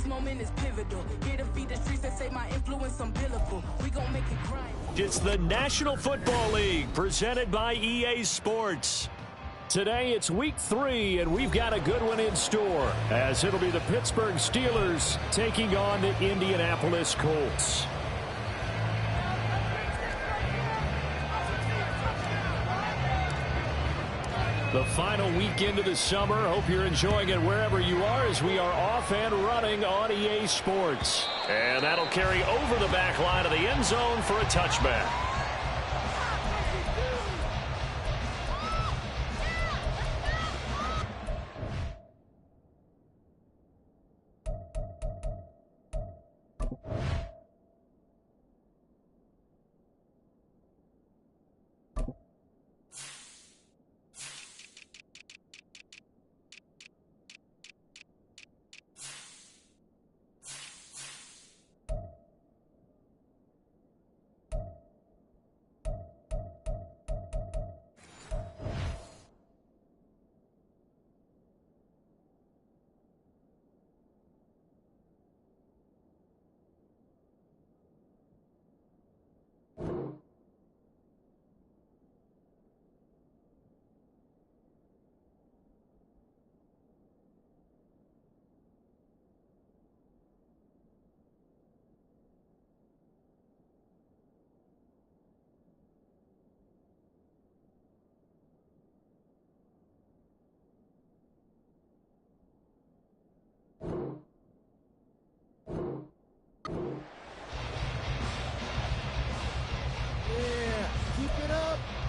moment is pivotal. Here to feed the streets that say my influence umbilical. We gon' make it grind. It's the National Football League presented by EA Sports. Today it's week 3, and we've got a good one in store, as it'll be the Pittsburgh Steelers taking on the Indianapolis Colts. The final weekend of the summer. Hope you're enjoying it wherever you are, as we are off and running on EA Sports. And that'll carry over the back line of the end zone for a touchback.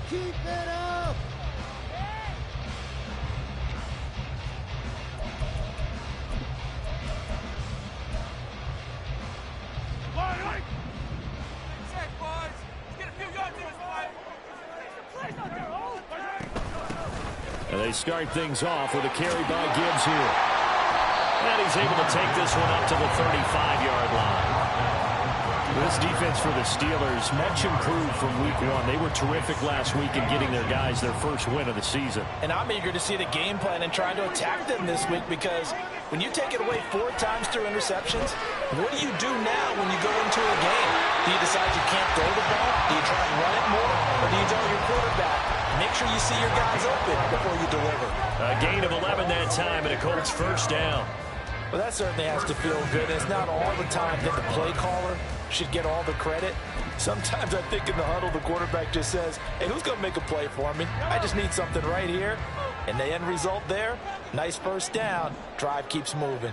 Keep it up! And they start things off with a carry by Gibbs here. And he's able to take this one up to the 35-yard line. This defense for the Steelers, much improved from week 1. They were terrific last week in getting their guys their first win of the season. And I'm eager to see the game plan and trying to attack them this week, because when you take it away 4 times through interceptions, what do you do now when you go into a game? Do you decide you can't throw the ball? Do you try and run it more? Or do you tell your quarterback, make sure you see your guys open before you deliver? A gain of 11 that time, and a Colts first down. Well, that certainly has to feel good. It's not all the time that the play caller should get all the credit. Sometimes I think in the huddle, the quarterback just says, hey, who's going to make a play for me? I just need something right here. And the end result there, nice first down. Drive keeps moving.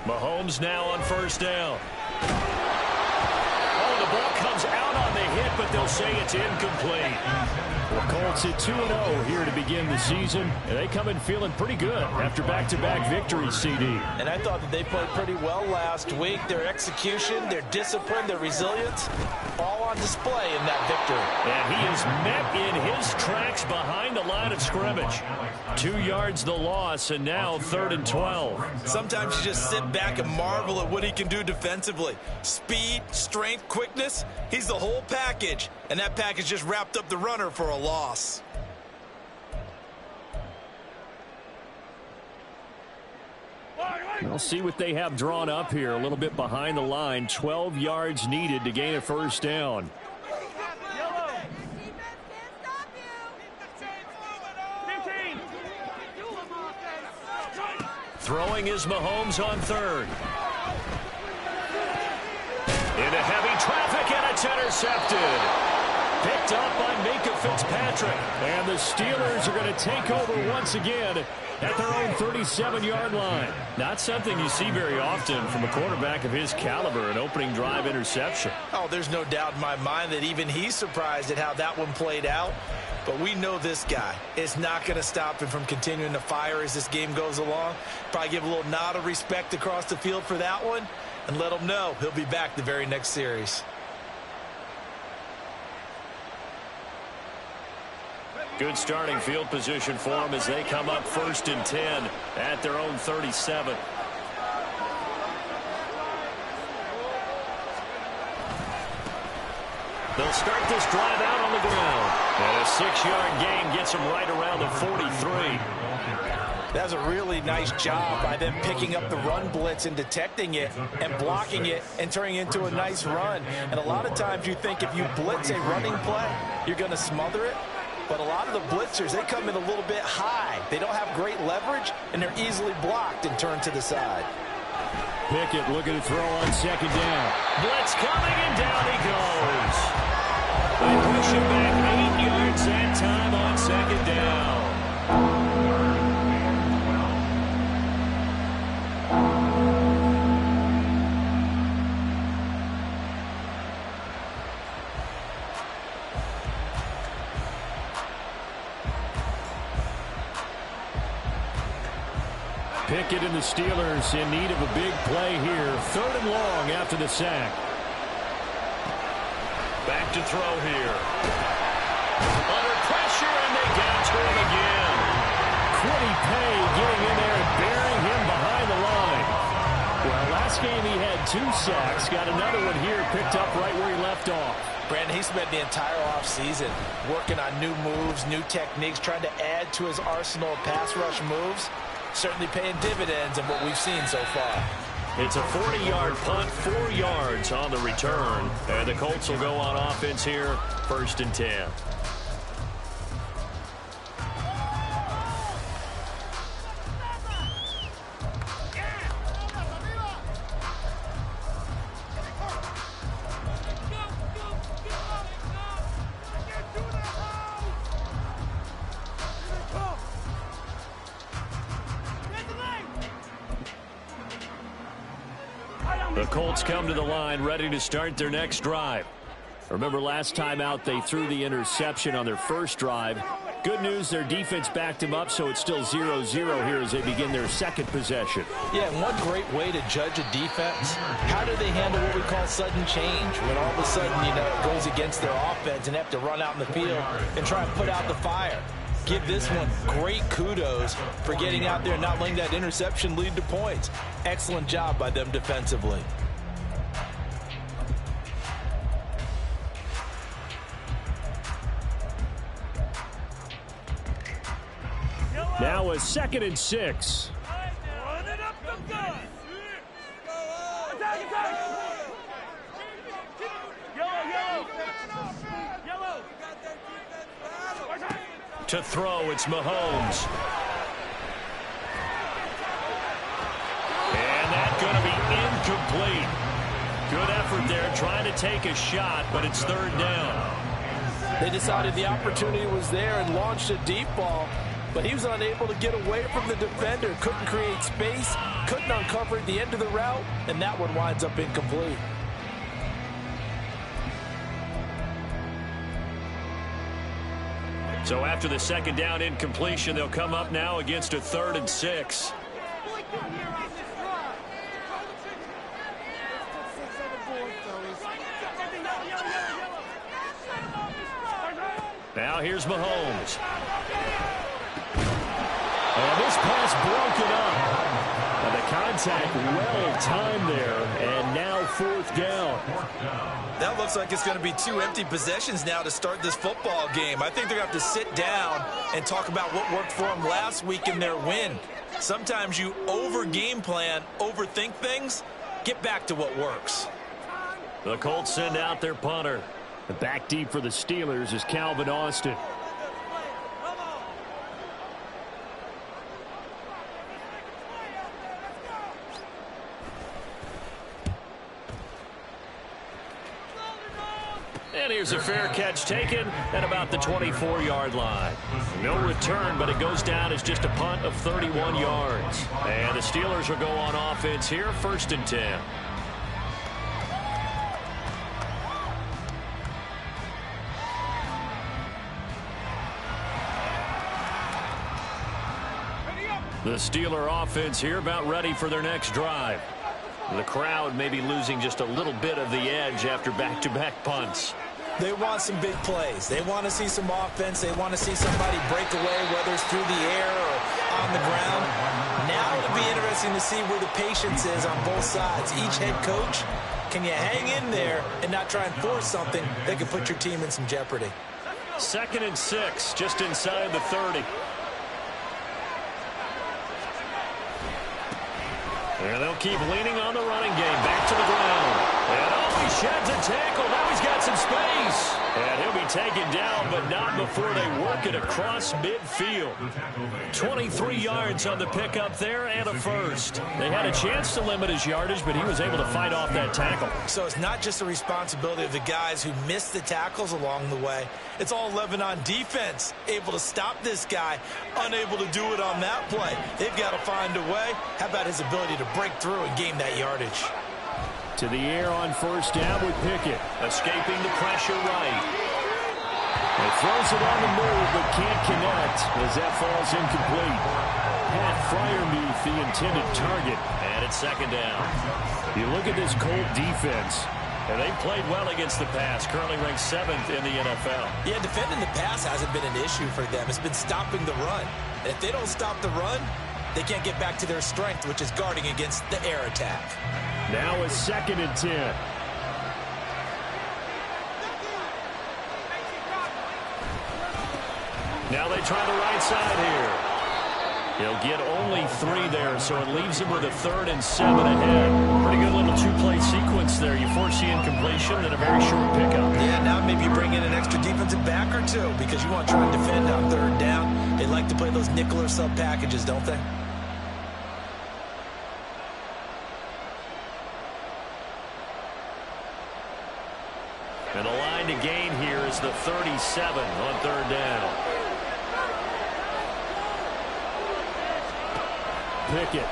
Mahomes now on first down. Oh, the ball comes out on the hit, but they'll say it's incomplete. Well, Colts at 2-0 here to begin the season, and they come in feeling pretty good after back-to-back victories, CD. And I thought that they played pretty well last week. Their execution, their discipline, their resilience, all on display in that victory. And he is met in his tracks behind the line of scrimmage. 2 yards the loss, and now 3rd and 12. Sometimes you just sit back and marvel at what he can do defensively. Speed, strength, quickness, he's the whole package. And that package just wrapped up the runner for a loss. We'll see what they have drawn up here a little bit behind the line. 12 yards needed to gain a first down. Throwing is Mahomes on 3rd. Into heavy traffic, and it's intercepted. Picked up by Minkah Fitzpatrick. And the Steelers are going to take over once again at their own 37-yard line. Not something you see very often from a quarterback of his caliber, an opening drive interception. Oh, there's no doubt in my mind that even he's surprised at how that one played out. But we know this guy is not going to stop him from continuing to fire as this game goes along. Probably give a little nod of respect across the field for that one, and let him know he'll be back the very next series. Good starting field position for them as they come up 1st and 10 at their own 37. They'll start this drive out on the ground. And a 6-yard gain gets him right around the 43. That's a really nice job by them picking up the run blitz and detecting it and blocking it and turning it into a nice run. And a lot of times you think if you blitz a running play, you're going to smother it. But a lot of the blitzers, they come in a little bit high. They don't have great leverage, and they're easily blocked and turned to the side. Pickett looking to throw on second down. Blitz coming, and down he goes. They push him back 8 yards that time on second down. Pickett and the Steelers in need of a big play here. 3rd and long after the sack. Back to throw here. Under pressure, and they get to him again. Kwity Paye getting in there and burying him behind the line. Well, last game he had 2 sacks. Got another one here picked up right where he left off. Brandon, he spent the entire offseason working on new moves, new techniques, trying to add to his arsenal of pass rush moves. Certainly paying dividends in what we've seen so far. It's a 40-yard punt, 4 yards on the return. And the Colts will go on offense here, 1st and 10. The Colts come to the line ready to start their next drive. Remember last time out they threw the interception on their first drive. Good news, their defense backed them up, so it's still 0-0 here as they begin their second possession. Yeah, and one great way to judge a defense, how do they handle what we call sudden change? When all of a sudden, it goes against their offense and have to run out in the field and try and put out the fire. Give this one great kudos for getting out there and not letting that interception lead to points. Excellent job by them defensively. Now a 2nd and 6. To throw, it's Mahomes. And that's going to be incomplete. Good effort there, trying to take a shot, but it's 3rd down. They decided the opportunity was there and launched a deep ball, but he was unable to get away from the defender. Couldn't create space, couldn't uncover the end of the route, and that one winds up incomplete. So after the 2nd down incompletion, they'll come up now against a 3rd and 6. Now here's Mahomes. And this pass broken up. And the contact well timed there, and now 4th down. That looks like it's going to be 2 empty possessions now to start this football game. I think they're going to have to sit down and talk about what worked for them last week in their win. Sometimes you over-game plan, overthink things. Get back to what works. The Colts send out their punter. The back deep for the Steelers is Calvin Austin. And here's a fair catch taken at about the 24-yard line. No return, but it goes down as just a punt of 31 yards. And the Steelers will go on offense here, 1st and 10. The Steeler offense here about ready for their next drive. The crowd may be losing just a little bit of the edge after back-to-back punts. They want some big plays. They want to see some offense. They want to see somebody break away, whether it's through the air or on the ground. Now it'll be interesting to see where the patience is on both sides. Each head coach, can you hang in there and not try and force something that could put your team in some jeopardy? 2nd and 6, just inside the 30. And they'll keep leaning on the running game. Back to the ground. And he sheds a tackle. Now he's got some space. And he'll be taken down, but not before they work it across midfield. 23 yards on the pickup there and a first. They had a chance to limit his yardage, but he was able to fight off that tackle. So it's not just the responsibility of the guys who missed the tackles along the way. It's all Lebanon defense able to stop this guy, unable to do it on that play. They've got to find a way. How about his ability to break through and gain that yardage? To the air on first down with Pickett. Escaping the pressure right. He throws it on the move, but can't connect as that falls incomplete. Pat Freiermuth, the intended target. And it's 2nd down. You look at this Colt defense, and they played well against the pass. Currently ranked 7th in the NFL. Yeah, defending the pass hasn't been an issue for them. It's been stopping the run. And if they don't stop the run, they can't get back to their strength, which is guarding against the air attack. Now a 2nd and 10. Now they try the right side here. He'll get only 3 there, so it leaves him with a 3rd and 7 ahead. Pretty good little 2-play sequence there. You force the incompletion and a very short pickup. Yeah, now maybe you bring in an extra defensive back or 2 because you want to try and defend on 3rd down. They like to play those nickel or sub packages, don't they? And the line to gain here is the 37 on 3rd down. Pickett.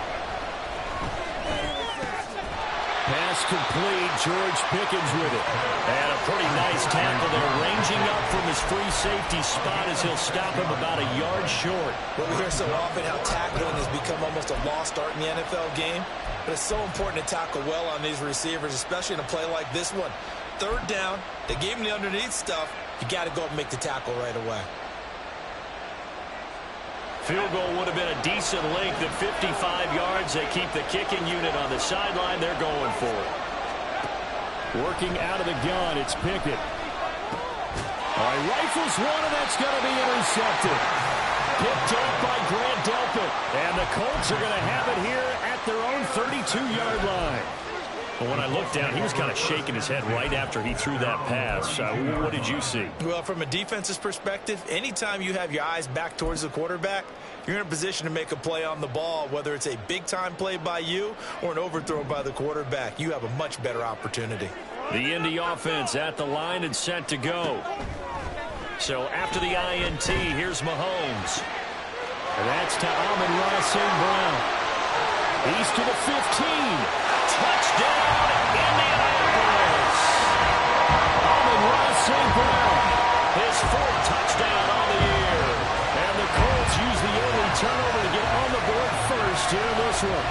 Pass complete. George Pickens with it. And a pretty nice tackle there, ranging up from his free safety spot as he'll stop him about a yard short. Well, we hear so often how tackling has become almost a lost art in the NFL game. But it's so important to tackle well on these receivers, especially in a play like this one. 3rd down, they gave him the underneath stuff. You got to go up and make the tackle right away. Field goal would have been a decent length at 55 yards. They keep the kicking unit on the sideline. They're going for it. Working out of the gun, it's Pickett. All right, rifles one, and that's going to be intercepted. Picked up by Grant Delpit. And the Colts are going to have it here at their own 32-yard line. But when I looked down, he was kind of shaking his head right after he threw that pass. What did you see? Well, from a defense's perspective, anytime you have your eyes back towards the quarterback, you're in a position to make a play on the ball, whether it's a big-time play by you or an overthrow by the quarterback. You have a much better opportunity. The Indy offense at the line and set to go. So after the INT, here's Mahomes. And that's to Amon-Ra St. Brown. He's to the 15. Touchdown, Indianapolis. Amon-Ra St. Brown, his 4th touchdown on the year. And the Colts use the early turnover to get on the board first here in this one.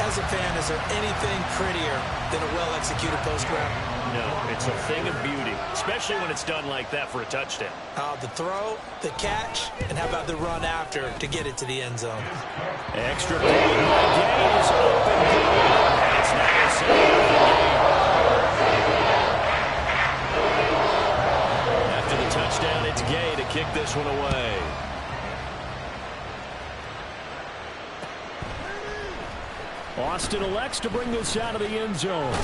As a fan, is there anything prettier than a well-executed post route? No, it's a thing of beauty, especially when it's done like that for a touchdown. The throw, the catch, and how about the run after to get it to the end zone? Extra point by Gay is up and good. And it's now a 7-yard gain. After the touchdown, it's Gay to kick this one away. Austin elects to bring this out of the end zone.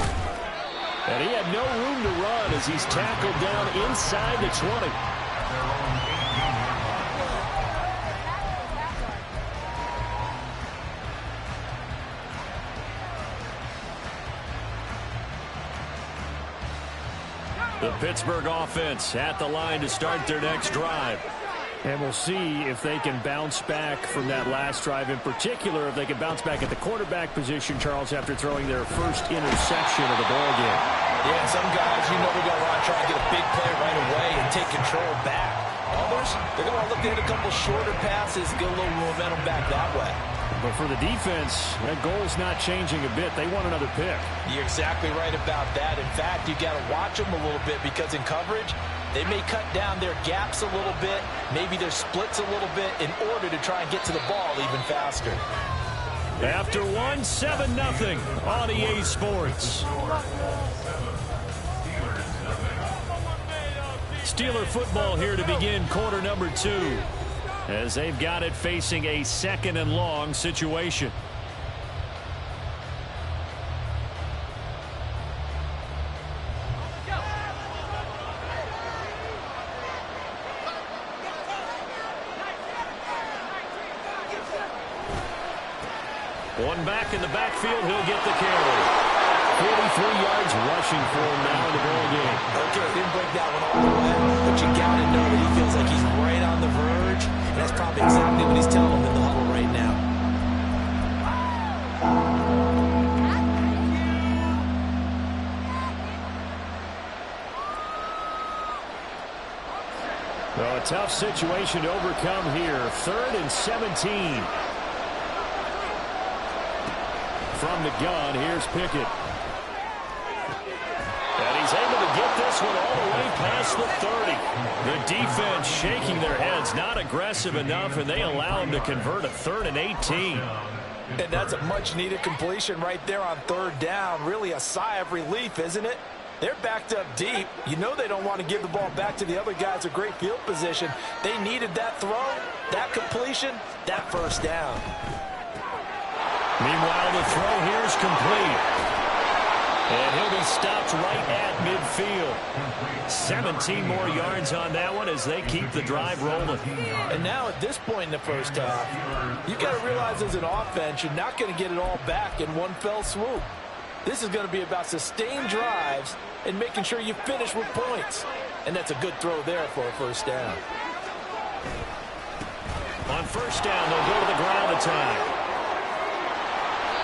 And he had no room to run as he's tackled down inside the 20. The Pittsburgh offense at the line to start their next drive. And we'll see if they can bounce back from that last drive, in particular, if they can bounce back at the quarterback position, Charles, after throwing their first interception of the ballgame. Yeah, and some guys, you know, they're going to want to try and get a big play right away and take control back. Others, they're going to look to hit a couple shorter passes, get a little momentum back that way. But for the defense, that goal's not changing a bit. They want another pick. You're exactly right about that. In fact, you got to watch them a little bit because in coverage, they may cut down their gaps a little bit, maybe their splits a little bit in order to try and get to the ball even faster. After 7-0 on EA Sports. Steeler football here to begin quarter number 2, as they've got it facing a 2nd and long situation. One back in the backfield, he'll get the carry. 43 yards rushing for him now in the ball game. Okay, didn't break that one all the way, but you got to know that he feels like he's right on the verge, and that's probably exactly what he's telling him in the huddle right now. Well, a tough situation to overcome here. 3rd and 17. From the gun, here's Pickett. And he's able to get this one all the way past the 30. The defense shaking their heads, not aggressive enough, and they allow him to convert a 3rd and 18. And that's a much-needed completion right there on 3rd down. Really a sigh of relief, isn't it? They're backed up deep. You know they don't want to give the ball back to the other guys. A great field position. They needed that throw, that completion, that 1st down. Meanwhile, the throw here is complete. And he'll be stopped right at midfield. 17 more yards on that one as they keep the drive rolling. And now at this point in the 1st half, you've got to realize as an offense, you're not going to get it all back in one fell swoop. This is going to be about sustained drives and making sure you finish with points. And that's a good throw there for a 1st down. On 1st down, they'll go to the ground attack.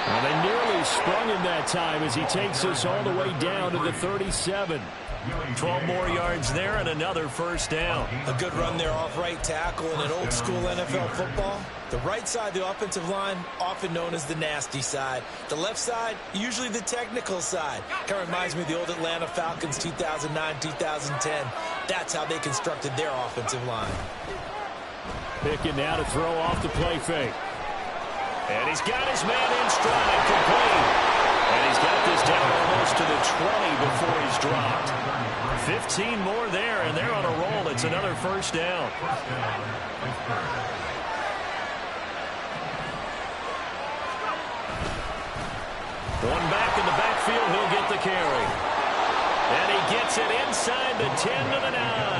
Well, they nearly sprung him that time as he takes us all the way down to the 37. 12 more yards there and another 1st down. A good run there off right tackle in an old-school NFL football. The right side of the offensive line, often known as the nasty side. The left side, usually the technical side. Kind of reminds me of the old Atlanta Falcons 2009-2010. That's how they constructed their offensive line. Pickett now to throw off the play fake. And he's got his man in stride, complete. And he's got this down almost to the 20 before he's dropped. 15 more there, and they're on a roll. It's another 1st down. One back in the backfield, he'll get the carry. And he gets it inside the 10 to the 9.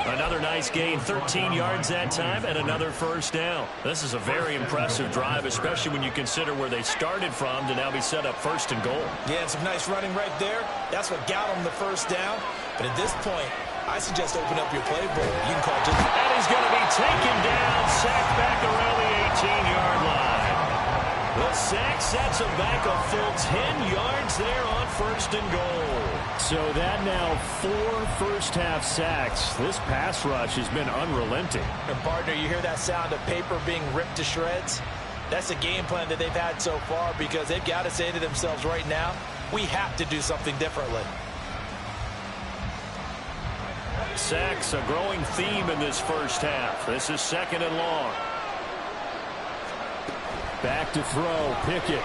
Another nice gain, 13 yards that time, and another 1st down. This is a very impressive drive, especially when you consider where they started from to now be set up 1st and goal. Yeah, some nice running right there. That's what got them the 1st down. But at this point, I suggest open up your playbook. You can call just... And he's going to be taken down, sacked back around the 18-yard line. The sack sets him back a full 10 yards there on 1st and goal. So that now 4 first-half sacks. This pass rush has been unrelenting. And partner, you hear that sound of paper being ripped to shreds? That's the game plan that they've had so far because they've got to say to themselves right now, we have to do something differently. Sacks, a growing theme in this 1st half. This is 2nd and long. Back to throw, Pickett.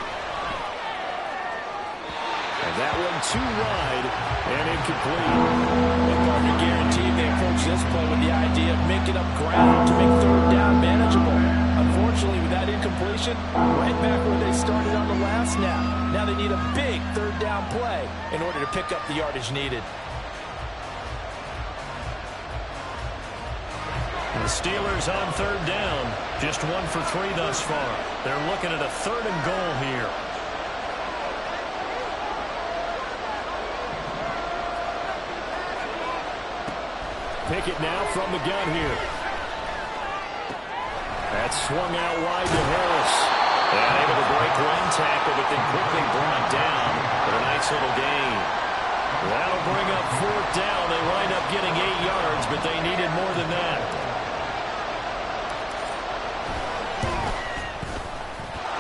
And that one too wide and incomplete. And partner, guaranteed they approach this play with the idea of making up ground to make 3rd down manageable. Unfortunately, with that incompletion, right back where they started on the last snap. Now they need a big 3rd down play in order to pick up the yardage needed. The Steelers on 3rd down. Just 1 for 3 thus far. They're looking at a 3rd and goal here. Pickett now from the gun here. That's swung out wide to Harris. And able to break one tackle, but then quickly brought down for a nice little gain. That'll bring up 4th down. They wind up getting 8 yards, but they needed more than that.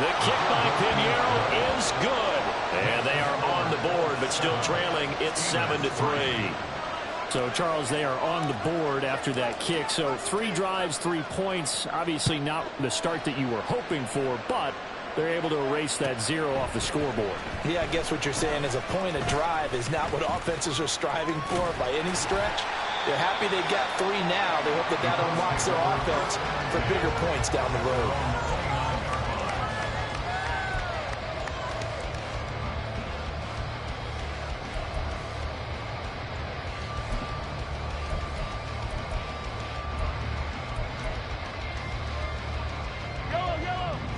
The kick by Pinheiro is good. And they are on the board, but still trailing. It's 7-3. So, Charles, they are on the board after that kick. So 3 drives, 3 points. Obviously not the start that you were hoping for, but they're able to erase that 0 off the scoreboard. Yeah, I guess what you're saying is a point of drive is not what offenses are striving for by any stretch. They're happy they got 3 now. They hope that unlocks their offense for bigger points down the road.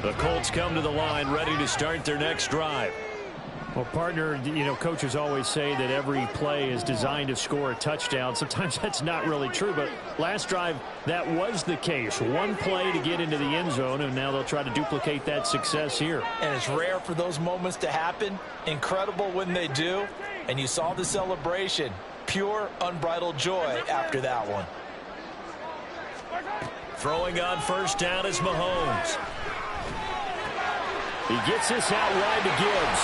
The Colts come to the line ready to start their next drive. Well, partner, coaches always say that every play is designed to score a touchdown. Sometimes that's not really true, but last drive, that was the case. One play to get into the end zone, and now they'll try to duplicate that success here. And it's rare for those moments to happen. Incredible when they do. And you saw the celebration. Pure, unbridled joy after that one. Throwing on first down is Mahomes. He gets this out wide to Gibbs.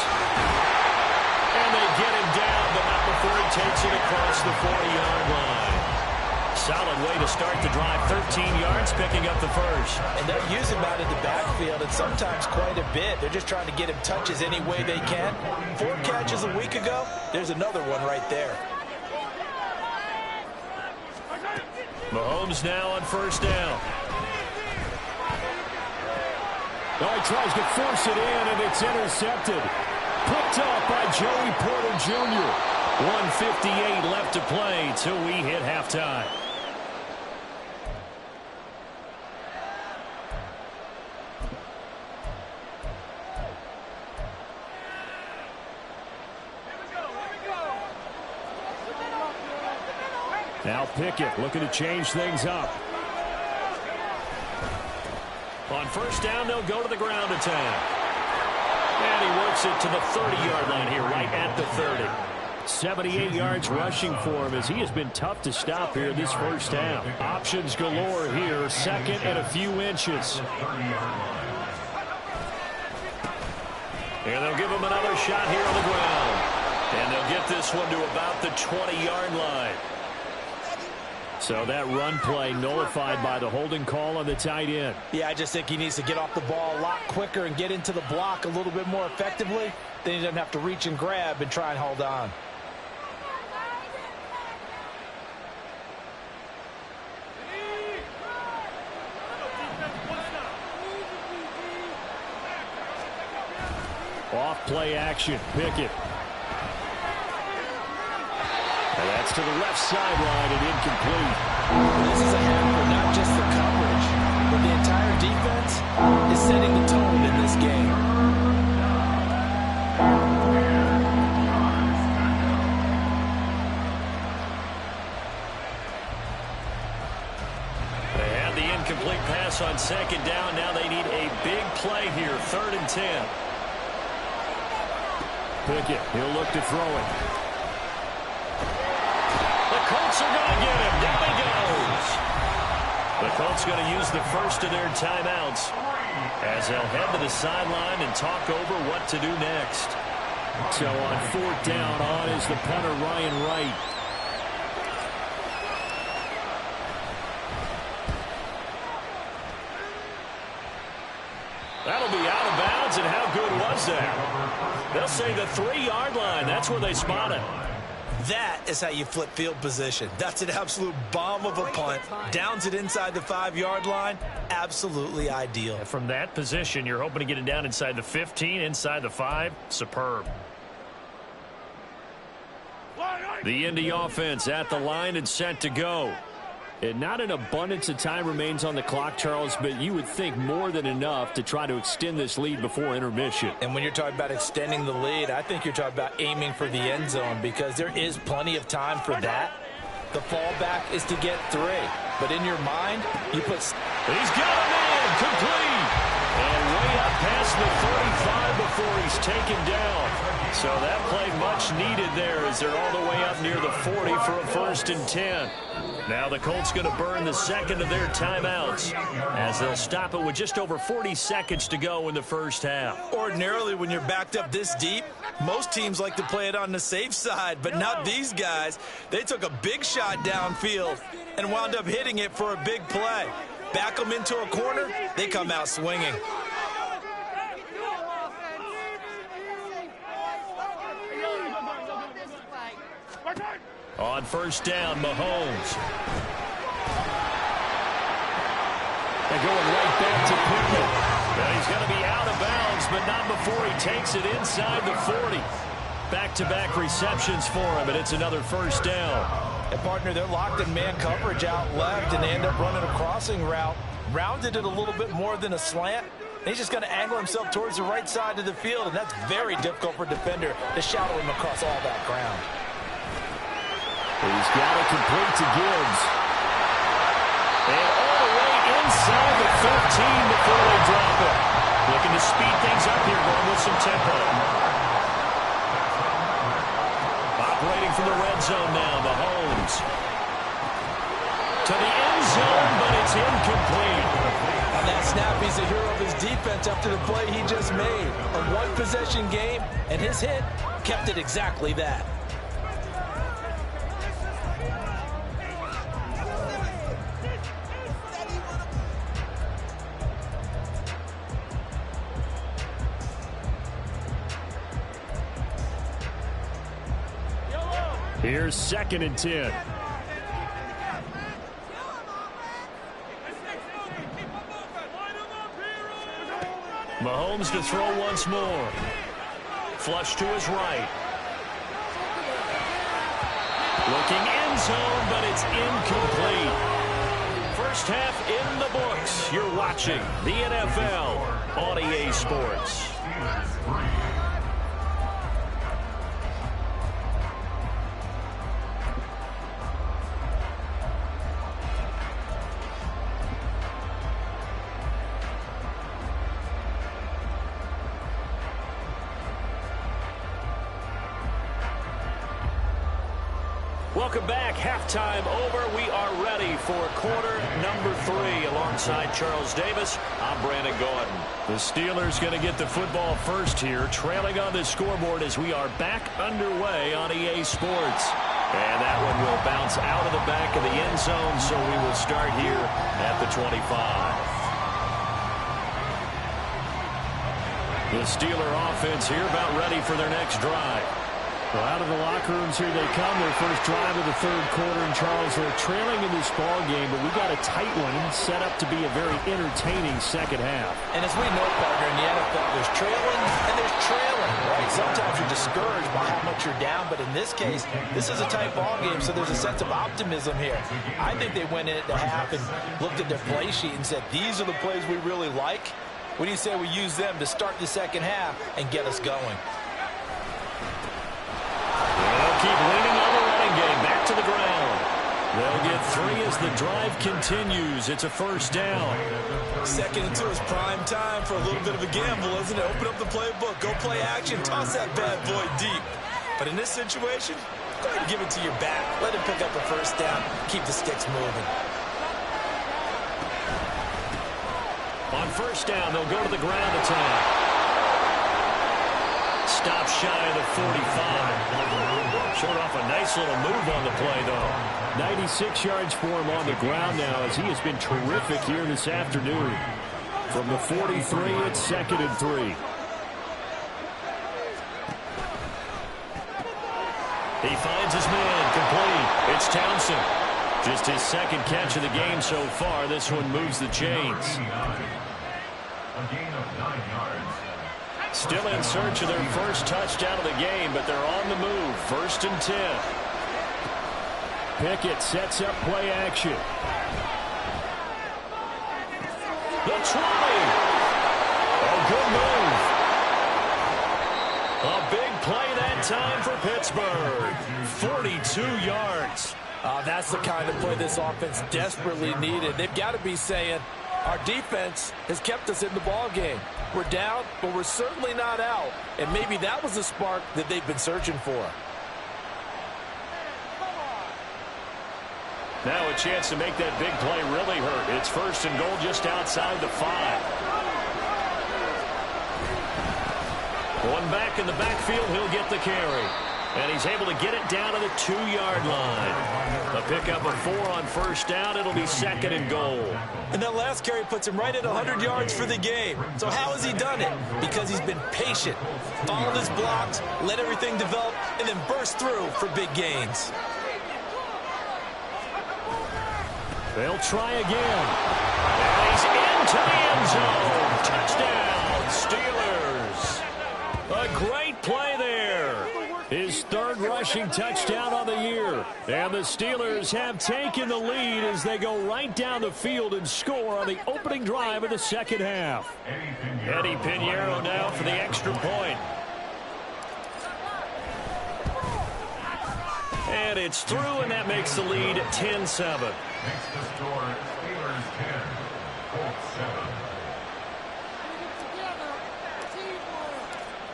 And they get him down, but not before he takes it across the 40-yard line. Solid way to start the drive. 13 yards, picking up the first. And they'll use him out of the backfield, and sometimes quite a bit. They're just trying to get him touches any way they can. 4 catches a week ago. There's another one right there. Mahomes now on first down. Oh, he tries to force it in, and it's intercepted. Picked up by Joey Porter Jr. 1:58 left to play till we hit halftime. Now Pickett looking to change things up. On first down, they'll go to the ground attack. And he works it to the 30-yard line here, right at the 30. 78 yards rushing for him as he has been tough to stop here this first half. Options galore here, second and a few inches. And they'll give him another shot here on the ground. And they'll get this one to about the 20-yard line. So that run play nullified by the holding call on the tight end. Yeah, I just think he needs to get off the ball a lot quicker and get into the block a little bit more effectively. Then he doesn't have to reach and grab and try and hold on. Off play action, Pickett. And that's to the left sideline and incomplete. This is a half for not just the coverage, but the entire defense is setting the tone in this game. They had the incomplete pass on second down. Now they need a big play here, 3rd and 10. Pickett, he'll look to throw it. Colts are going to get him. Down he goes. The Colts going to use the first of their timeouts as they'll head to the sideline and talk over what to do next. So on 4th down, on is the punter, Ryan Wright. That'll be out of bounds, and how good was that? They'll say the 3-yard line. That's where they spot it. That is how you flip field position. That's an absolute bomb of a punt. Downs it inside the 5-yard line. Absolutely ideal. From that position, you're hoping to get it down inside the 15, inside the 5. Superb. The Indy offense at the line and set to go. And not an abundance of time remains on the clock, Charles, but you would think more than enough to try to extend this lead before intermission. And when you're talking about extending the lead, I think you're talking about aiming for the end zone because there is plenty of time for that. The fallback is to get 3. But in your mind, you put... He's got him in, complete. And way up past the 35 before he's taken down. So that play much needed there as they're all the way up near the 40 for a 1st and 10. Now the Colts going to burn the second of their timeouts as they'll stop it with just over 40 seconds to go in the first half. Ordinarily, when you're backed up this deep, most teams like to play it on the safe side, but not these guys. They took a big shot downfield and wound up hitting it for a big play. Back them into a corner, they come out swinging. On first down, Mahomes. They're going right back to Pickett. And he's going to be out of bounds, but not before he takes it inside the 40. Back-to-back receptions for him, and it's another first down. And partner, they're locked in man coverage out left, and they end up running a crossing route. Rounded it a little bit more than a slant. He's just going to angle himself towards the right side of the field, and that's very difficult for a defender to shadow him across all that ground. He's got it complete to Gibbs. And all the way inside the 15 before they drop it. Looking to speed things up here, going with some tempo. Operating from the red zone now, Mahomes. To the end zone, but it's incomplete. On that snap, he's the hero of his defense after the play he just made. A one-possession game, and his hit kept it exactly that. Here's 2nd and 10. Mahomes to throw once more. Flush to his right. Looking end zone, but it's incomplete. First half in the books. You're watching the NFL on EA Sports. Welcome back. Halftime over. We are ready for quarter number 3. Alongside Charles Davis, I'm Brandon Gordon. The Steelers going to get the football first here, trailing on the scoreboard as we are back underway on EA Sports. And that one will bounce out of the back of the end zone, so we will start here at the 25. The Steeler offense here about ready for their next drive. Well, out of the locker rooms here they come. Their first drive of the third quarter. And Charles, they're trailing in this ball game, but we got a tight one set up to be a very entertaining second half. And as we know, partner, in the NFL, there's trailing and there's trailing, right? Sometimes you're discouraged by how much you're down, but in this case, this is a tight ball game, so there's a sense of optimism here. I think they went in at the half and looked at their play sheet and said, these are the plays we really like. What do you say we use them to start the second half and get us going? They'll keep leaning on the running game. Back to the ground. They'll get 3 as the drive continues. It's a first down. 2nd and 2 is prime time for a little bit of a gamble, isn't it? Open up the playbook. Go play action. Toss that bad boy deep. But in this situation, go ahead and give it to your back. Let him pick up a first down. Keep the sticks moving. On first down, they'll go to the ground attack. Stop shy of the 45. Showed off a nice little move on the play, though. 96 yards for him on the ground now as he has been terrific here this afternoon. From the 43, it's 2nd and 3. He finds his man complete. It's Townsend. Just his 2nd catch of the game so far. This one moves the chains. A gain of 9 yards. Still in search of their first touchdown of the game, but they're on the move. 1st and 10. Pickett sets up play action. The 20. A good move. A big play that time for Pittsburgh. 42 yards. That's the kind of play this offense desperately needed. They've got to be saying, our defense has kept us in the ball game. We're down, but we're certainly not out. And maybe that was the spark that they've been searching for. Now a chance to make that big play really hurt. It's 1st and goal just outside the 5. One back in the backfield, he'll get the carry. And he's able to get it down to the 2-yard line. A pickup of 4 on first down. It'll be 2nd and goal. And that last carry puts him right at 100 yards for the game. So how has he done it? Because he's been patient, followed his blocks, let everything develop, and then burst through for big gains. They'll try again. And he's into the end zone. Touchdown, Steelers. A great play there. His third rushing touchdown on the year. And the Steelers have taken the lead as they go right down the field and score on the opening drive of the second half. Eddie Pinheiro now for the extra point. And it's through, and that makes the lead 10-7. Makes the score Steelers 10, Colts 7.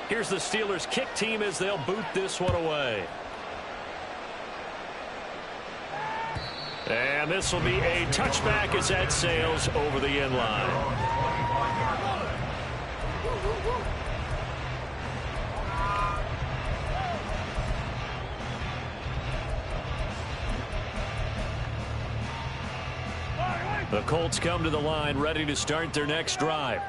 Here's the Steelers kick team as they'll boot this one away. And this will be a touchback as that sails over the end line. The Colts come to the line ready to start their next drive.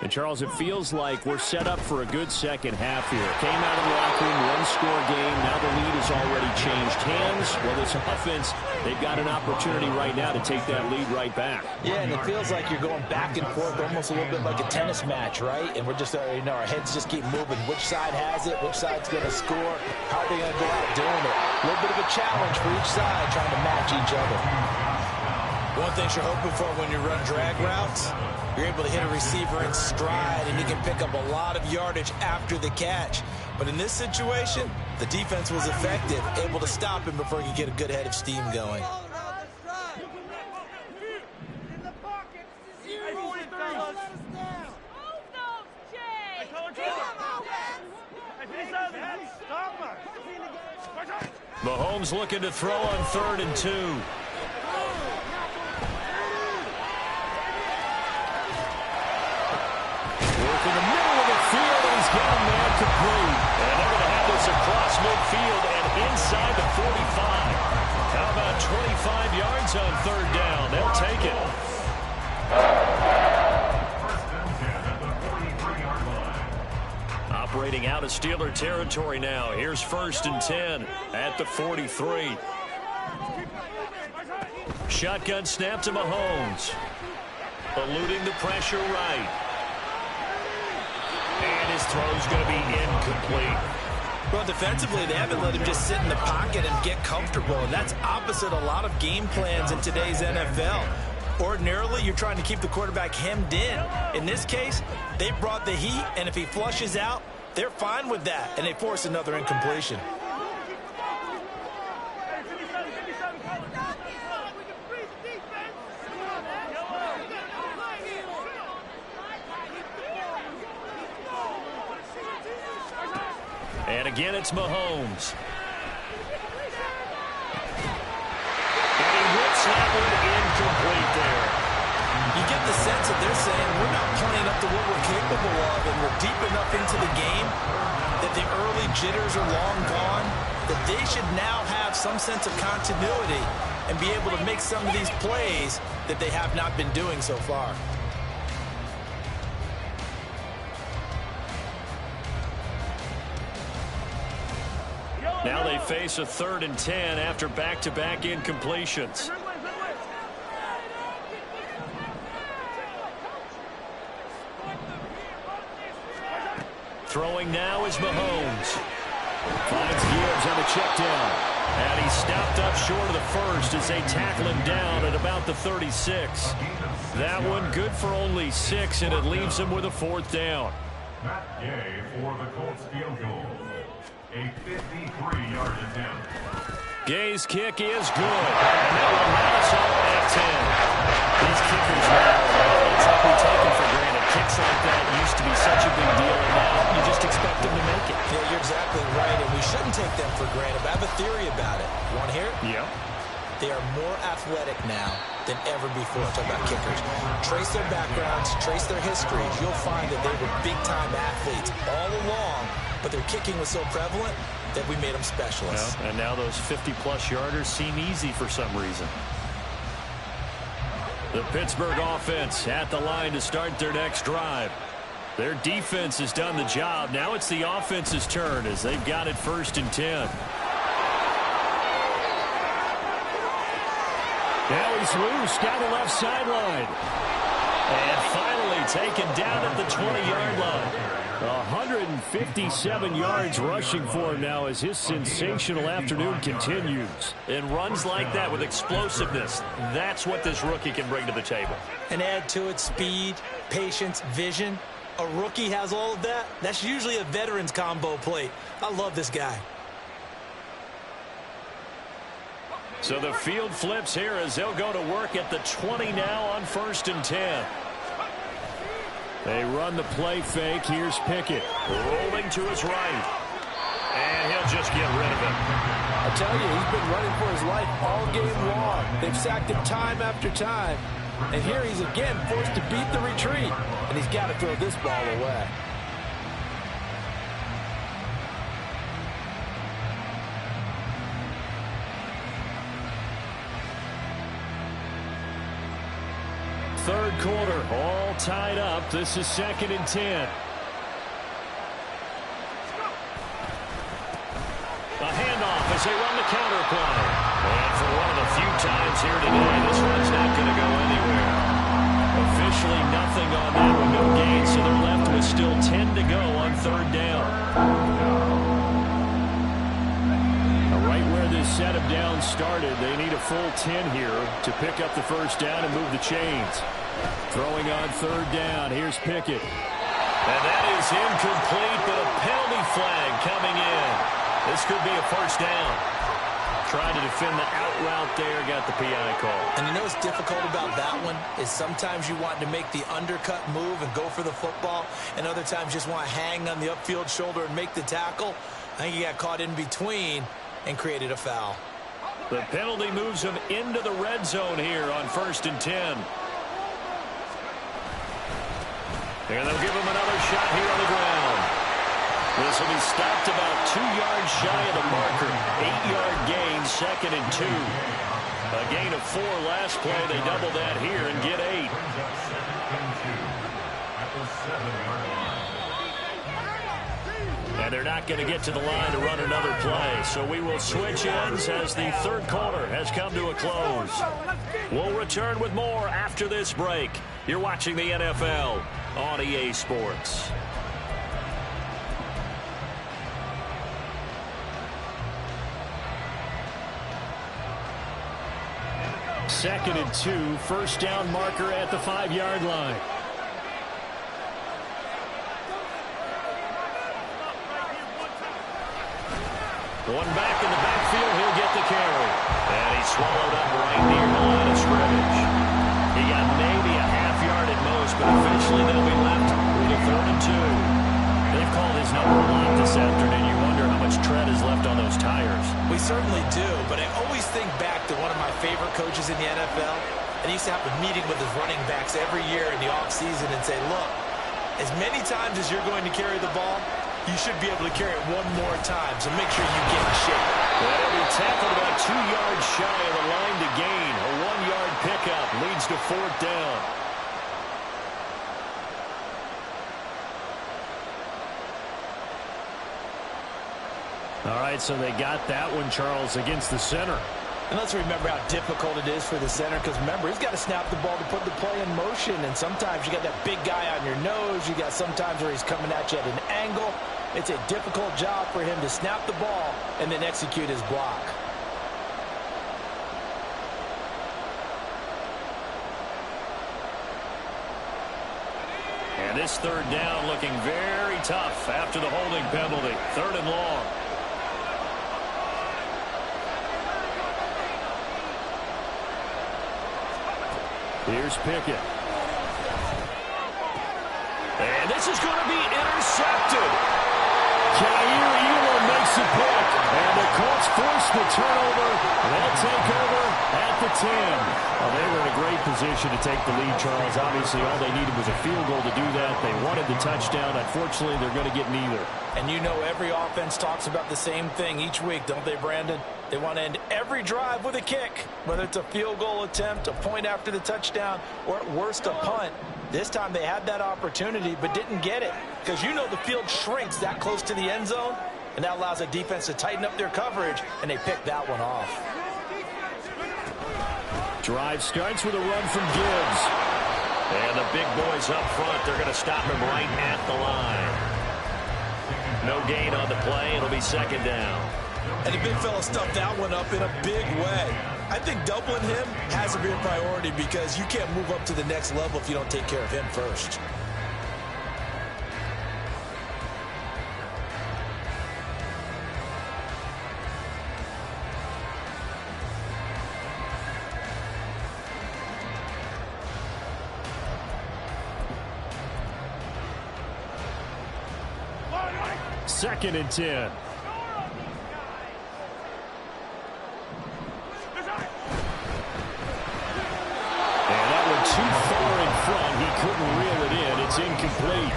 And, Charles, it feels like we're set up for a good second half here. Came out of the locker room, one-score game. Now the lead has already changed hands. Well, this offense, they've got an opportunity right now to take that lead right back. Yeah, and it feels like you're going back and forth, almost a little bit like a tennis match, right? And we're just, our heads just keep moving. Which side has it? Which side's going to score? How are they going to go out doing it? A little bit of a challenge for each side, trying to match each other. One thing you're hoping for when you run drag routes, you're able to hit a receiver in stride, and he can pick up a lot of yardage after the catch. But in this situation, the defense was effective, able to stop him before he could get a good head of steam going. Mahomes looking to throw on 3rd and 2. In the middle of the field, and he's got a man complete. And they're going to have this across midfield and inside the 45. How about 25 yards on 3rd down? They'll take it. Operating out of Steeler territory now. Here's 1st and 10 at the 43. Shotgun snap to Mahomes. Eluding the pressure right. And his throw's going to be incomplete. Well, defensively, they haven't let him just sit in the pocket and get comfortable, and that's opposite a lot of game plans in today's NFL. Ordinarily, you're trying to keep the quarterback hemmed in. In this case, they brought the heat, and if he flushes out, they're fine with that, and they force another incompletion. And again, it's Mahomes. And he whips that one incomplete there. You get the sense that they're saying we're not playing up to what we're capable of, and we're deep enough into the game that the early jitters are long gone, that they should now have some sense of continuity and be able to make some of these plays that they have not been doing so far. Now they face a 3rd and 10 after back-to-back incompletions. Throwing now is Mahomes. Finds Gibbs on the check down. And he's stopped up short of the first as they tackle him down at about the 36. That one good for only 6, and it leaves him with a 4th down. Matt Gay for the Colts field goal. A 53-yard attempt. Gay's kick is good. And that will round us all at 10. These kickers now, it's like we take them for granted. Kicks like that used to be such a big deal, and now you just expect them to make it. Yeah, you're exactly right, and we shouldn't take them for granted. But I have a theory about it. You want to hear it? Yeah. They are more athletic now than ever before. Talk about kickers. Trace their backgrounds, trace their histories. You'll find that they were big-time athletes all along, but their kicking was so prevalent that we made them specialists. Yeah, and now those 50-plus yarders seem easy for some reason. The Pittsburgh offense at the line to start their next drive. Their defense has done the job. Now it's the offense's turn as they've got it 1st and 10. Now he is loose down the left sideline. And finally taken down at the 20-yard line. 157 yards rushing for him now as his sensational afternoon continues. And runs like that with explosiveness, that's what this rookie can bring to the table. And add to it speed, patience, vision. A rookie has all of that. That's usually a veteran's combo plate. I love this guy. So the field flips here as they'll go to work at the 20 now on 1st and 10. They run the play fake. Here's Pickett. Rolling to his right. And he'll just get rid of it. I tell you, he's been running for his life all game long. They've sacked him time after time. And here he's again forced to beat the retreat. And he's got to throw this ball away. Third quarter, all tied up. This is 2nd and 10. A handoff as they run the counter play. And for one of the few times here today, this one's not going to go anywhere. Officially nothing on that one, no gain, so they're left with still 10 to go on 3rd down. Right where this set of downs started, they need a full 10 here to pick up the 1st down and move the chains. Throwing on 3rd down, here's Pickett. And that is incomplete, but a penalty flag coming in. This could be a 1st down. Trying to defend the out route there, got the PI call. And you know what's difficult about that one is sometimes you want to make the undercut move and go for the football, and other times just want to hang on the upfield shoulder and make the tackle. I think he got caught in between and created a foul. The penalty moves him into the red zone here on 1st and 10. And they'll give him another shot here on the ground. This will be stopped about 2 yards shy of the marker. 8-yard gain, 2nd and 2. A gain of 4 last play. They double that here and get 8. And they're not going to get to the line to run another play. So we will switch ends as the 3rd quarter has come to a close. We'll return with more after this break. You're watching the NFL on EA Sports. Second and 2, 1st down marker at the 5-yard line. One back in the backfield, he'll get the carry. And he's swallowed up right near the line of scrimmage. He got maybe a half yard at most, but eventually they'll be left with a 3rd and 2. They've called his number a lot this afternoon. You wonder how much tread is left on those tires. We certainly do, but I always think back to one of my favorite coaches in the NFL. And he used to have a meeting with his running backs every year in the offseason and say, look, as many times as you're going to carry the ball, you should be able to carry it one more time, so make sure you get in shape. Well, he tackled about 2 yards shy of the line to gain. A 1-yard pickup leads to 4th down. All right, so they got that one, Charles, against the center. And let's remember how difficult it is for the center, because remember, he's got to snap the ball to put the play in motion, and sometimes you got that big guy on your nose. You got sometimes where he's coming at you at an angle. It's a difficult job for him to snap the ball and then execute his block. And this 3rd down looking very tough after the holding penalty. 3rd and long. Here's Pickett. And this is going to be intercepted. Kaiir Elam makes a pick. And the Colts force the turnover. They'll take over at the 10. Well, they were in a great position to take the lead, Charles. Obviously, all they needed was a field goal to do that. They wanted the touchdown. Unfortunately, they're going to get neither. And you know every offense talks about the same thing each week, don't they, Brandon? They want to end every drive with a kick, whether it's a field goal attempt, a point after the touchdown, or at worst, a punt. This time they had that opportunity but didn't get it, because you know the field shrinks that close to the end zone, and that allows the defense to tighten up their coverage, and they picked that one off. Drive starts with a run from Gibbs. And the big boys up front, they're going to stop him right at the line. No gain on the play. It'll be second down. And the big fella stuffed that one up in a big way. I think doubling him has to be a priority because you can't move up to the next level if you don't take care of him first. Second and 10. And that one too far in front. He couldn't reel it in. It's incomplete.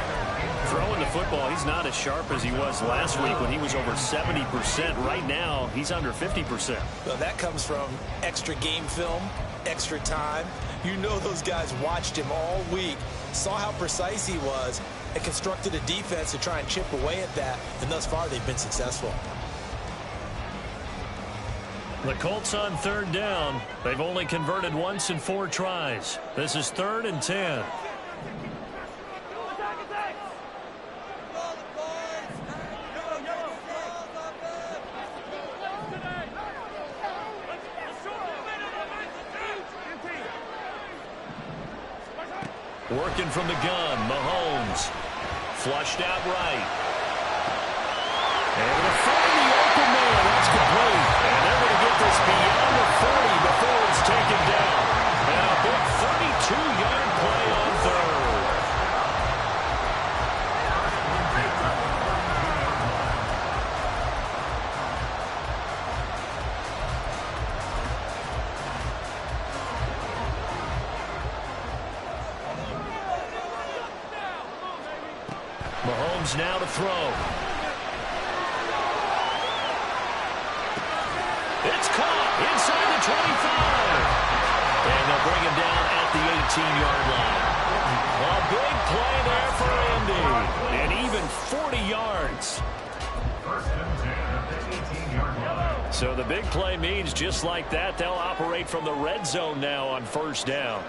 Throwing the football, he's not as sharp as he was last week when he was over 70%. Right now, he's under 50%. Well, that comes from extra game film, extra time. You know those guys watched him all week, saw how precise he was, and constructed a defense to try and chip away at that, and thus far they've been successful. The Colts on third down. They've only converted once in 4 tries. This is 3rd and 10. Working from the gun, Mahomes. Flushed out right. And to find the open man, that's complete. And they're going to get this beyond the 40 before it's taken down. And a big 32-yard play on third. Mahomes now to throw. It's caught inside the 25. And they'll bring him down at the 18-yard line. A big play there for Andy. And even 40 yards. First and 10 at the 18-yard line. So the big play means just like that, they'll operate from the red zone now on first down.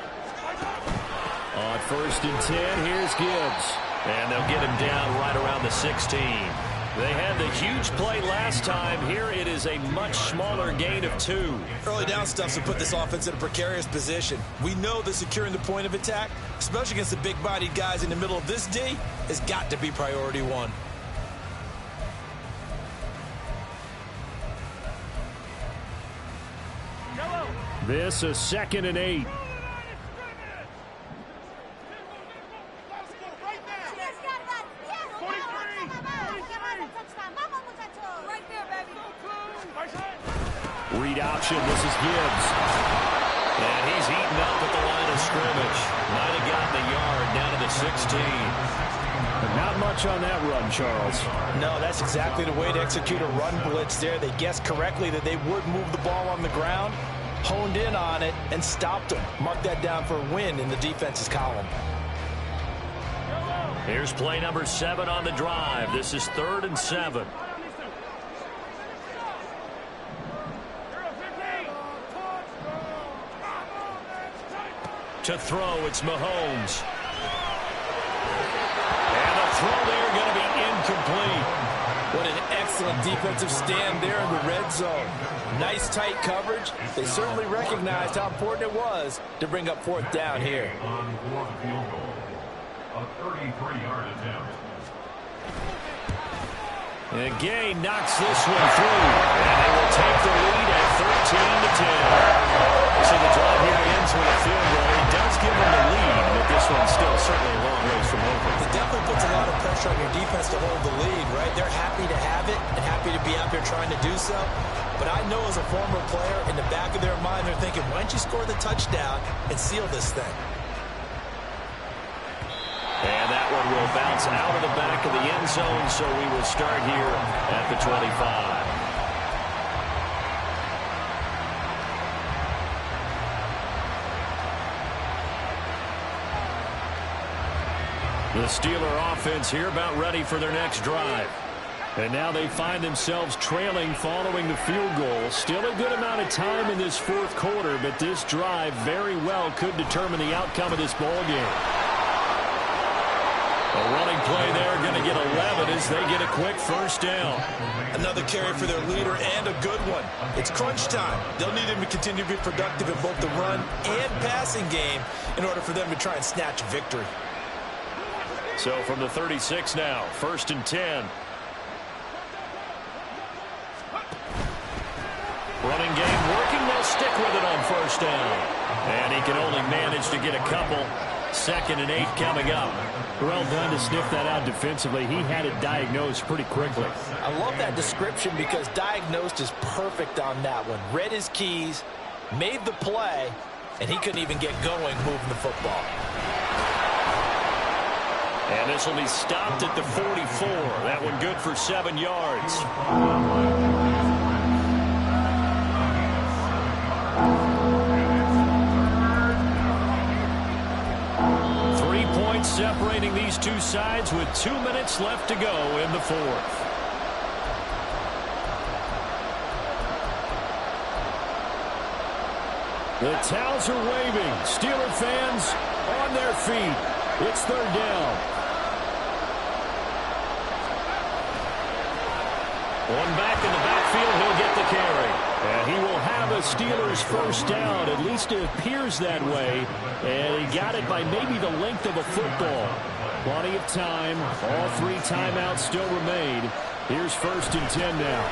On 1st and 10, here's Gibbs. And they'll get him down right around the 16. They had the huge play last time. Here it is a much smaller gain of 2. Early down stuff to put this offense in a precarious position. We know that securing the point of attack, especially against the big-bodied guys in the middle of this D, has got to be priority 1. This is 2nd and 8. Read option. This is Gibbs. And he's eaten up at the line of scrimmage. Might have gotten a yard down to the 16. But not much on that run, Charles. No, that's exactly the way to execute a run blitz there. They guessed correctly that they would move the ball on the ground, honed in on it, and stopped them. Mark that down for a win in the defense's column. Here's play number 7 on the drive. This is 3rd and 7. To throw, it's Mahomes. And the throw there going to be incomplete. What an excellent defensive stand there in the red zone. Nice tight coverage. They certainly recognized how important it was to bring up 4th down here. On 4th field goal, a 33-yard attempt. And Gay knocks this one through. And they will take the lead at 13-10. So the drive here ends with a field goal. It does give them the lead, but this one's still certainly a long ways from over. It definitely puts a lot of pressure on your defense to hold the lead, right? They're happy to have it and happy to be out there trying to do so. But I know as a former player, in the back of their mind, they're thinking, why don't you score the touchdown and seal this thing? And that one will bounce out of the back of the end zone, so we will start here at the 25. The Steeler offense here about ready for their next drive. And now they find themselves trailing following the field goal. Still a good amount of time in this fourth quarter, but this drive very well could determine the outcome of this ball game. A running play there, going to get 11 as they get a quick first down. Another carry for their leader and a good one. It's crunch time. They'll need him to continue to be productive in both the run and passing game in order for them to try and snatch victory. So from the 36 now, 1st and 10. Running game working. They'll stick with it on first down. And he can only manage to get a couple. 2nd and 8 coming up. Well done to sniff that out defensively. He had it diagnosed pretty quickly. I love that description because diagnosed is perfect on that one. Read his keys, made the play, and he couldn't even get going moving the football. And this will be stopped at the 44. That one good for 7 yards. 3 points separating these two sides with 2 minutes left to go in the fourth. The towels are waving. Steeler fans on their feet. It's 3rd down. One back in the backfield, he'll get the carry. And he will have a Steelers first down. At least it appears that way. And he got it by maybe the length of a football. Plenty of time. All 3 timeouts still remain. Here's 1st and 10 now.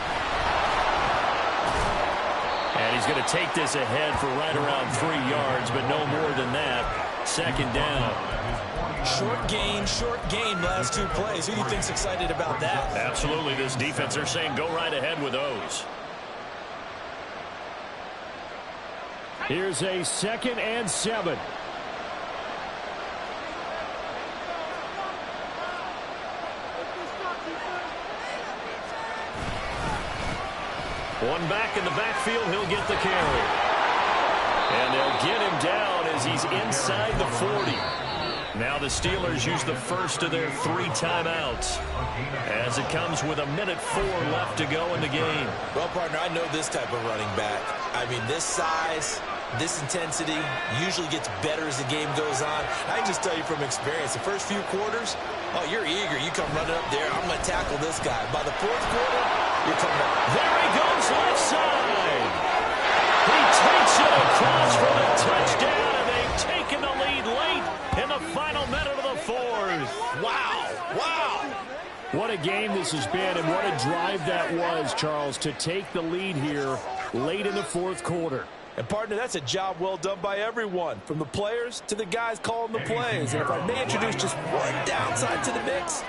And he's going to take this ahead for right around 3 yards, but no more than that. 2nd down. Short gain last 2 plays. Who do you think's excited about that? Absolutely. This defense, they're saying go right ahead with those. Here's a 2nd and 7. One back in the backfield, he'll get the carry. And they'll get him down as he's inside the 40. Now the Steelers use the first of their 3 timeouts as it comes with 1:04 left to go in the game. Well, partner, I know this type of running back. I mean, this size, this intensity usually gets better as the game goes on. I can just tell you from experience, the first few quarters, oh, you're eager. You come running up there. I'm going to tackle this guy. By the 4th quarter, you're coming up. There he goes left side. He takes it across for the touchdown, and they've taken the lead late in the final minute of the 4th. Wow. What a game this has been, and what a drive that was, Charles, to take the lead here late in the 4th quarter. And, partner, that's a job well done by everyone, from the players to the guys calling the plays. And if I may introduce just one downside to the mix,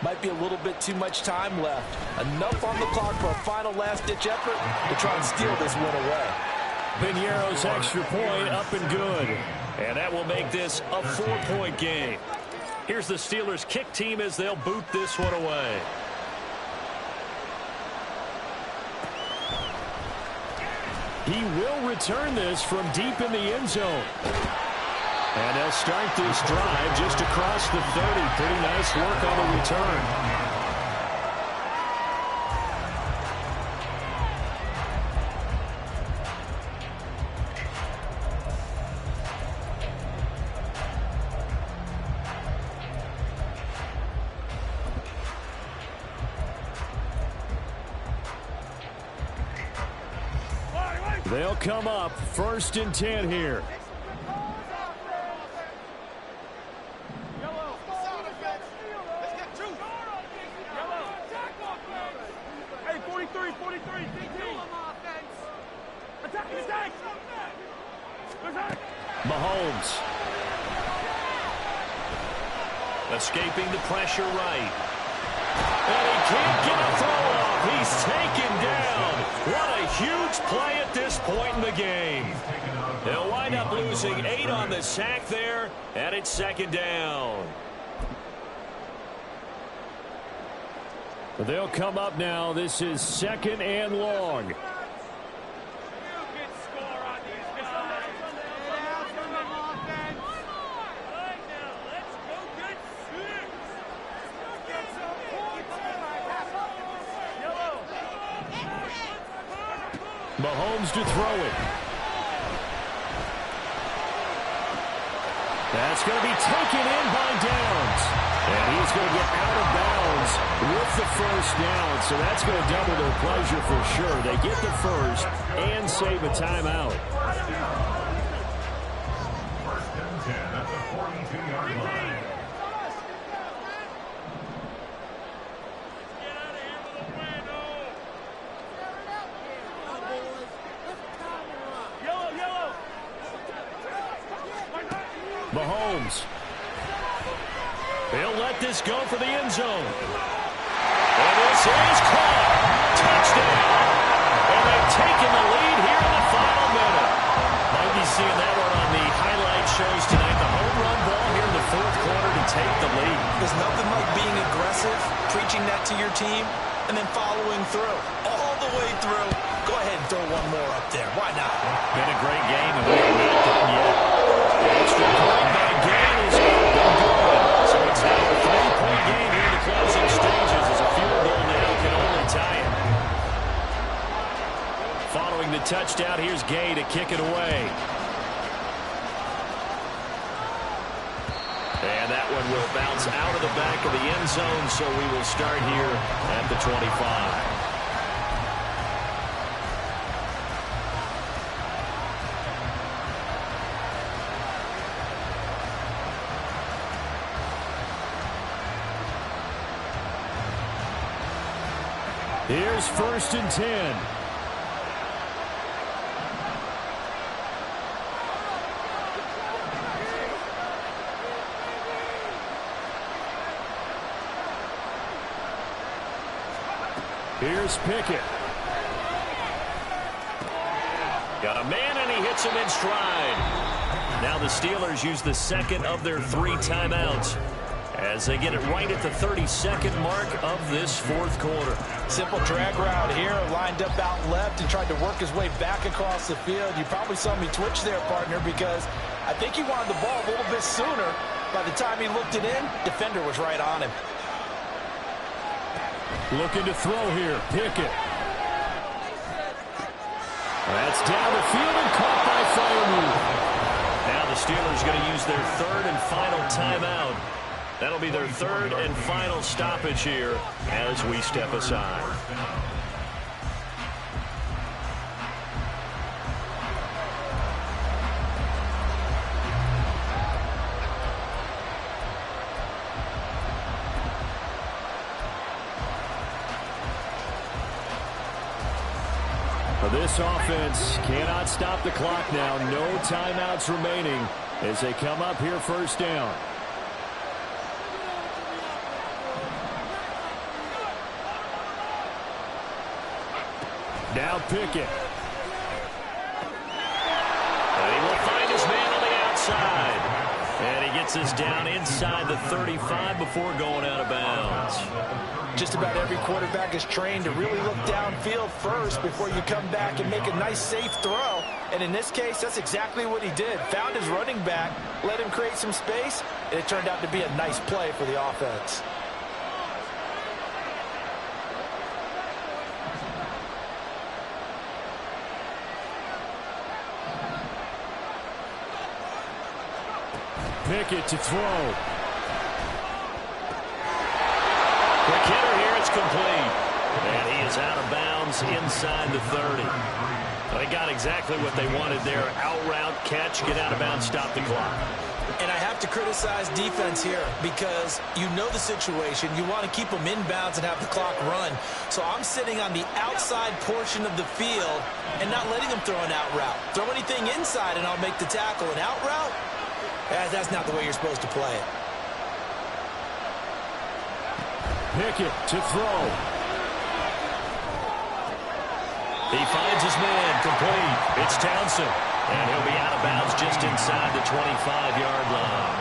might be a little bit too much time left. Enough on the clock for a final last-ditch effort to try and steal this win away. Piñeiro's extra point up and good. And that will make this a 4-point game. Here's the Steelers kick team as they'll boot this one away. He will return this from deep in the end zone. And they'll start this drive just across the 30. Pretty nice work on the return. They'll come up 1st and 10 here. Mahomes. Escaping the pressure right. And he can't get a throw off. He's taken down. What a huge play at this point in the game. They'll wind up losing 8 on the sack there, and it's 2nd down. They'll come up now. This is 2nd and long. Mahomes to throw it. That's going to be taken in by Downs. And he's going to get out of bounds with the first down. So that's going to double their pleasure for sure. They get the first and save a timeout. First and 10 at the 42-yard line. Mahomes. He'll let this go for the end zone. And this is caught. Touchdown. And they've taken the lead here in the final minute. Might be seeing that one on the highlight shows tonight. The home run ball here in the fourth quarter to take the lead. There's nothing like being aggressive, preaching that to your team, and then following through. All the way through. Go ahead and throw one more up there. Why not? Been a great game, and we're not done yet. The extra point by Gann is good. So it's now a 3-point game here in the closing stages as a field goal now can only tie it. Following the touchdown, here's Gay to kick it away. And that one will bounce out of the back of the end zone, so we will start here at the 25. Here's first and 10. Here's Pickett. Got a man, and he hits him in stride. Now the Steelers use the second of their 3 timeouts as they get it right at the 32nd mark of this fourth quarter. Simple drag route here, lined up out left and tried to work his way back across the field. You probably saw me twitch there, partner, because I think he wanted the ball a little bit sooner. By the time he looked it in, defender was right on him. Looking to throw here, Pickett. That's down the field and caught by Freiermuth. Now the Steelers going to use their third and final timeout. That'll be their third and final stoppage here as we step aside. This offense cannot stop the clock now. No timeouts remaining as they come up here first down. Now Pickett. And he will find his man on the outside. And he gets us down inside the 35 before going out of bounds. Just about every quarterback is trained to really look downfield first before you come back and make a nice, safe throw. And in this case, that's exactly what he did. Found his running back, let him create some space, and it turned out to be a nice play for the offense. Pickett to throw. Quick hitter here, it's complete. And he is out of bounds inside the 30. They got exactly what they wanted there. Out route, catch, get out of bounds, stop the clock. And I have to criticize defense here because you know the situation. You want to keep them inbounds and have the clock run. So I'm sitting on the outside portion of the field and not letting them throw an out route. Throw anything inside and I'll make the tackle. An out route? That's not the way you're supposed to play it. Pickett to throw. He finds his man, complete. It's Townsend. And he'll be out of bounds just inside the 25-yard line.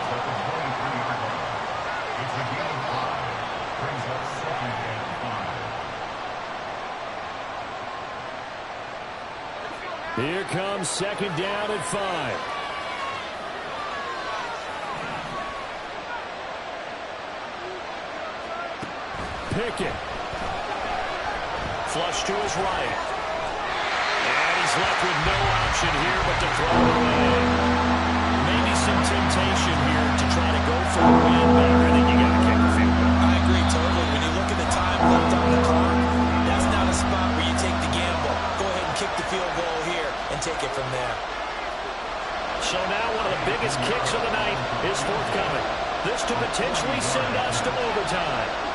Here comes second down at 5. Pickett. Flush to his right. And He's left with no option here but to throw it away. Maybe some temptation here to try to go for a win, but I think you got to kick the field goal. I agree totally. When you look at the time left on the clock, that's not a spot where you take the gamble. Go ahead and kick the field goal here and take it from there. So now one of the biggest kicks of the night is forthcoming. This to potentially send us to overtime.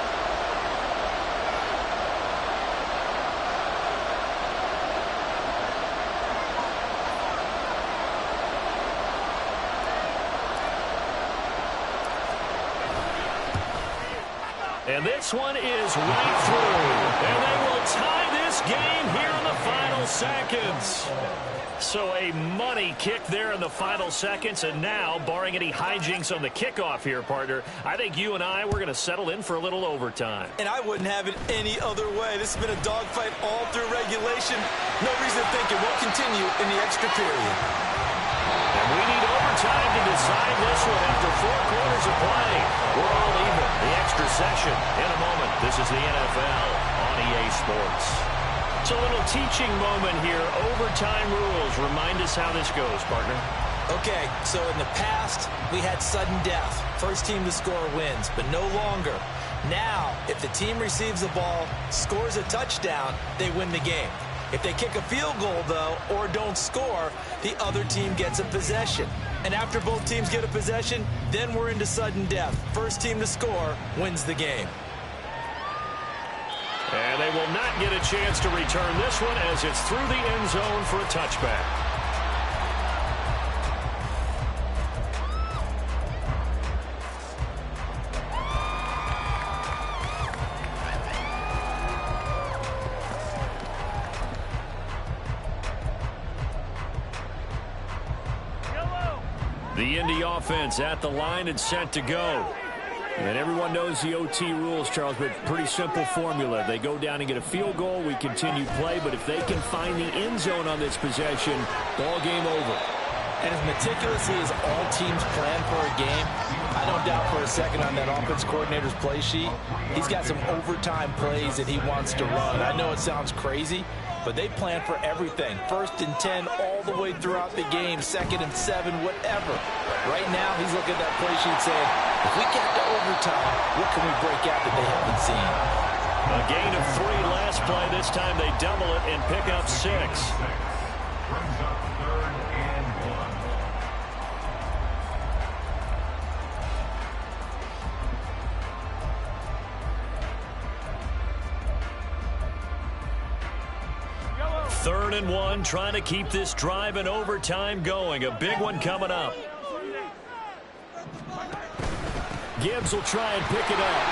And this one is right through. And they will tie this game here in the final seconds. So a money kick there in the final seconds. And now, barring any hijinks on the kickoff here, partner, I think you and we're going to settle in for a little overtime. And I wouldn't have it any other way. This has been a dogfight all through regulation. No reason to think it won't continue in the extra period. And we need overtime to decide this one after 4 quarters of play. We're all even. The extra session in a moment. This is the NFL on EA Sports. It's a little teaching moment here. Overtime rules. Remind us how this goes, partner. Okay, so in the past, we had sudden death. First team to score wins, but no longer. Now, if the team receives the ball, scores a touchdown, they win the game. If they kick a field goal, though, or don't score, the other team gets a possession. And after both teams get a possession, then we're into sudden death. First team to score wins the game. And they will not get a chance to return this one as it's through the end zone for a touchback. The Indy offense at the line and set to go. And everyone knows the OT rules, Charles, but pretty simple formula. They go down and get a field goal, we continue play, but if they can find the end zone on this possession, ball game over. And as meticulously as all teams plan for a game, I don't doubt for a second on that offense coordinator's play sheet, he's got some overtime plays that he wants to run. I know it sounds crazy, but they plan for everything. 1st and 10 all the way throughout the game, 2nd and 7, whatever. Right now, he's looking at that play sheet saying, if we get to overtime, what can we break out that they haven't seen? A gain of 3 last play. This time they double it and pick up 6. Brings up 3rd and 1. Third and 1, trying to keep this drive in overtime going. A big one coming up. Gibbs will try and pick it up.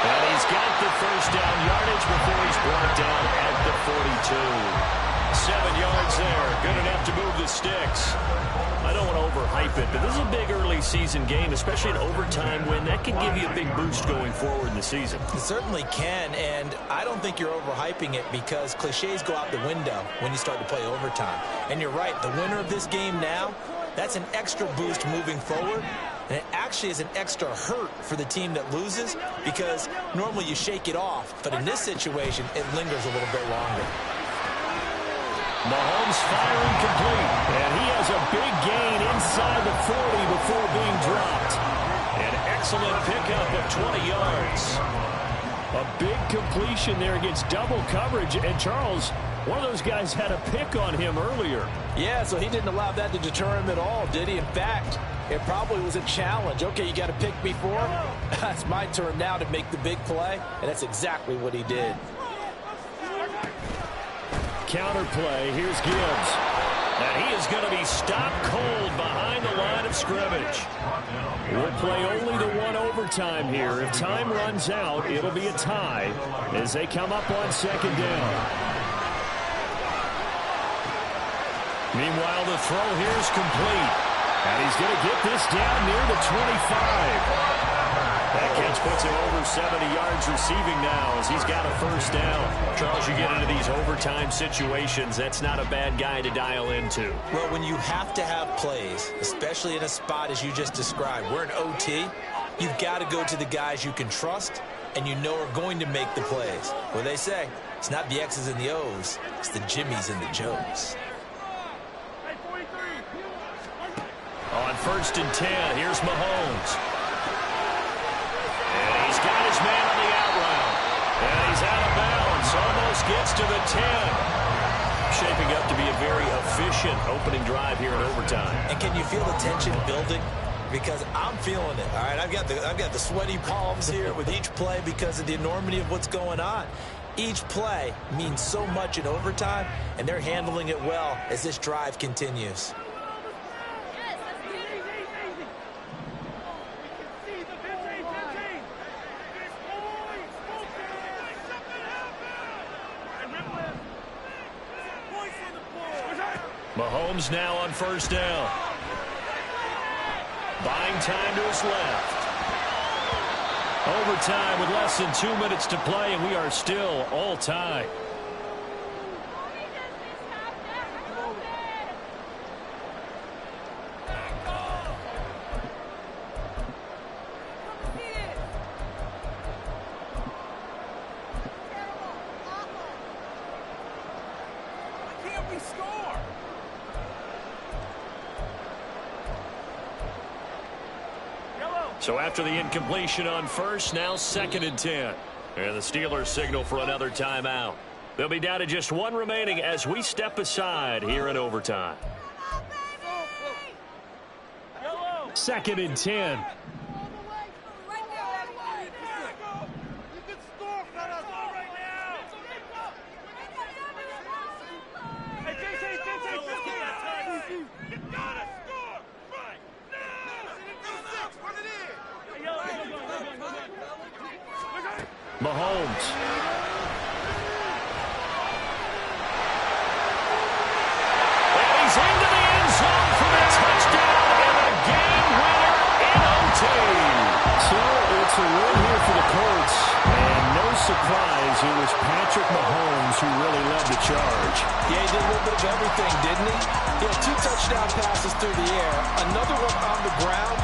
And he's got the first down yardage before he's brought down at the 42. 7 yards there. Good enough to move the sticks. I don't want to overhype it, but this is a big early season game, especially an overtime win. That can give you a big boost going forward in the season. It certainly can, and I don't think you're overhyping it because cliches go out the window when you start to play overtime. And you're right, the winner of this game now, that's an extra boost moving forward. And it actually is an extra hurt for the team that loses because normally you shake it off. But in this situation, it lingers a little bit longer. Mahomes firing complete. And he has a big gain inside the 40 before being dropped. An excellent pickup of 20 yards. A big completion there against double coverage. And Charles, one of those guys had a pick on him earlier. Yeah, so he didn't allow that to deter him at all, did he? In fact, it probably was a challenge. Okay, you got to pick me for him. It's my turn now to make the big play, and that's exactly what he did. Counter play. Here's Gibbs. And he is going to be stopped cold behind the line of scrimmage. We'll play only the 1 overtime here. If time runs out, it'll be a tie as they come up on 2nd down. Meanwhile, the throw here is complete. And he's going to get this down near the 25. That catch puts him over 70 yards receiving now as he's got a first down. Charles, you get into these overtime situations, that's not a bad guy to dial into. Well, when you have to have plays, especially in a spot as you just described, we're in OT, you've got to go to the guys you can trust and you know are going to make the plays. What they say, It's not the X's and the O's. It's the Jimmys and the Joes. On 1st and 10, here's Mahomes. And he's got his man on the out route. And he's out of bounds. Almost gets to the 10. Shaping up to be a very efficient opening drive here in overtime. And can you feel the tension building? Because I'm feeling it. All right, I've got the sweaty palms here with each play because of the enormity of what's going on. Each play means so much in overtime, and they're handling it well as this drive continues. Mahomes now on 1st down. Buying time to his left. Overtime with less than 2 minutes to play, and we are still all tied. So after the incompletion on 1st, now 2nd and 10. And the Steelers signal for another timeout. They'll be down to just 1 remaining as we step aside here in overtime. 2nd and 10. Mahomes. And he's into the end zone for the touchdown and a game winner in OT. So it's a win here for the Colts. And no surprise, it was Patrick Mahomes who really led the charge. Yeah, he did a little bit of everything, didn't he? He had 2 touchdown passes through the air, another one on the ground.